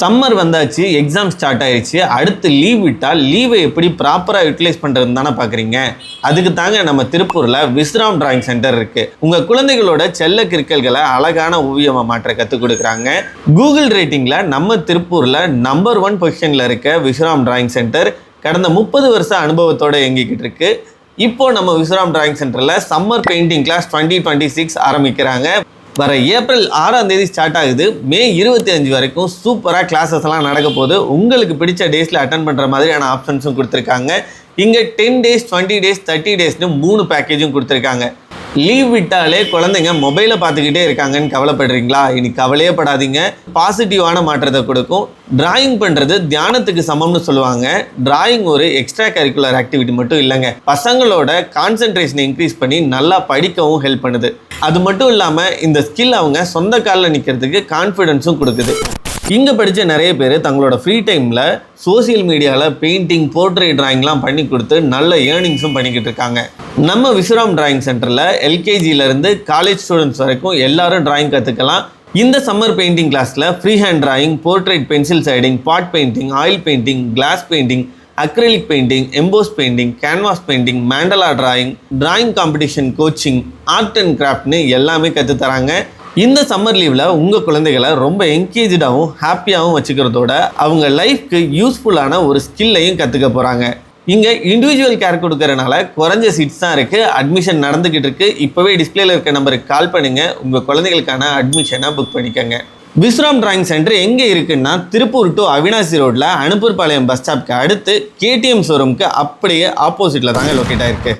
Summer வந்தாச்சு, exam start ஆயிடுச்சு. அடுத்து லீவ் விட்டால் லீவை எப்படி ப்ராப்பராக யூட்டிலைஸ் பண்ணுறதுன்னு தானே பார்க்குறீங்க. அதுக்கு தாங்க நம்ம திருப்பூரில் விஸ்ராம் டிராயிங் சென்டர் இருக்குது. உங்கள் குழந்தைகளோட செல்ல கிறுக்கல்களை அழகான ஓவியமாக மாற்ற கற்றுக் கொடுக்குறாங்க. கூகுள் ரேட்டிங்கில் நம்ம திருப்பூரில் நம்பர் 1 பொசிஷனில் இருக்க விஸ்ராம் டிராயிங் சென்டர் கடந்த 30 வருஷ அனுபவத்தோடு இயங்கிக்கிட்டு இருக்கு. இப்போ நம்ம விஸ்ராம் டிராயிங் சென்டரில் சம்மர் பெயிண்டிங் கிளாஸ் 2026 ஆரம்பிக்கிறாங்க. வர ஏப்ரல் 6ஆம் தேதி ஸ்டார்ட் ஆகுது. மே 25 வரைக்கும் சூப்பராக கிளாஸஸ் எல்லாம் நடக்க போது. உங்களுக்கு பிடிச்ச டேஸில் அட்டன் பண்ணுற மாதிரியான ஆப்ஷன்ஸும் கொடுத்துருக்காங்க. இங்கே 10 days, 20 days, 30 daysனு 3 பேக்கேஜும் கொடுத்துருக்காங்க. லீவ் விட்டாலே குழந்தைங்க மொபைலை பார்த்துக்கிட்டே இருக்காங்கன்னு கவலைப்படுறீங்களா? இனி கவலையே படாதீங்க. பாசிட்டிவான மாற்றத்தை கொடுக்கும். டிராயிங் பண்ணுறது தியானத்துக்கு சமம்னு சொல்லுவாங்க. டிராயிங் ஒரு எக்ஸ்ட்ரா கரிக்குலர் ஆக்டிவிட்டி மட்டும் இல்லைங்க. பசங்களோட கான்சென்ட்ரேஷனை இன்க்ரீஸ் பண்ணி நல்லா படிக்கவும் ஹெல்ப் பண்ணுது. அது மட்டும் இல்லாமல் இந்த ஸ்கில் அவங்க சொந்த காலில் நிற்கிறதுக்கு கான்ஃபிடென்ஸும் கொடுக்குது. இங்கே படித்த நிறைய பேர் தங்களோட ஃப்ரீ டைமில் சோசியல் மீடியாவில் பெயிண்டிங், போர்ட்ரேட் டிராயிங்லாம் பண்ணி கொடுத்து நல்ல ஏர்னிங்ஸும் பண்ணிக்கிட்டு இருக்காங்க. நம்ம விஸ்ராம் டிராயிங் சென்டரில் எல்கேஜியிலேருந்து காலேஜ் ஸ்டூடெண்ட்ஸ் வரைக்கும் எல்லாரும் டிராயிங் கற்றுக்கலாம். இந்த சம்மர் பெயிண்டிங் கிளாஸில் free hand drawing, portrait pencil shading, pot painting, oil painting, glass painting, acrylic painting, emboss painting, canvas painting, மேண்டலா drawing, drawing competition coaching, art and கிராஃப்ட்னு எல்லாமே கற்றுத்தராங்க. இந்த சம்மர் லீவில் உங்கள் குழந்தைகளை ரொம்ப என்கேஜாகவும் ஹாப்பியாகவும் வச்சுக்கிறதோட அவங்க லைஃப்க்கு யூஸ்ஃபுல்லான ஒரு ஸ்கில்லையும் கற்றுக்க போகிறாங்க. இங்கே இண்டிவிஜுவல் கேர் கொடுக்கறனால குறைஞ்ச சீட்ஸ் தான் இருக்குது. அட்மிஷன் நடந்துக்கிட்டு இருக்குது. இப்போவே டிஸ்பிளேல இருக்க நம்பருக்கு கால் பண்ணுங்கள். உங்கள் குழந்தைகளுக்கான அட்மிஷனை புக் பண்ணிக்கோங்க. விஸ்ராம் டிராயிங் சென்டர் எங்கே இருக்குன்னா திருப்பூர் டு அவினாசி ரோட்டில் அனுப்பூர்பாளையம் பஸ் ஸ்டாப்க்கு அடுத்து கேடிஎம் ஷோரூமுக்கு அப்படியே ஆப்போசிட்டில் தாங்க லொக்கேட் ஆகிருக்கு.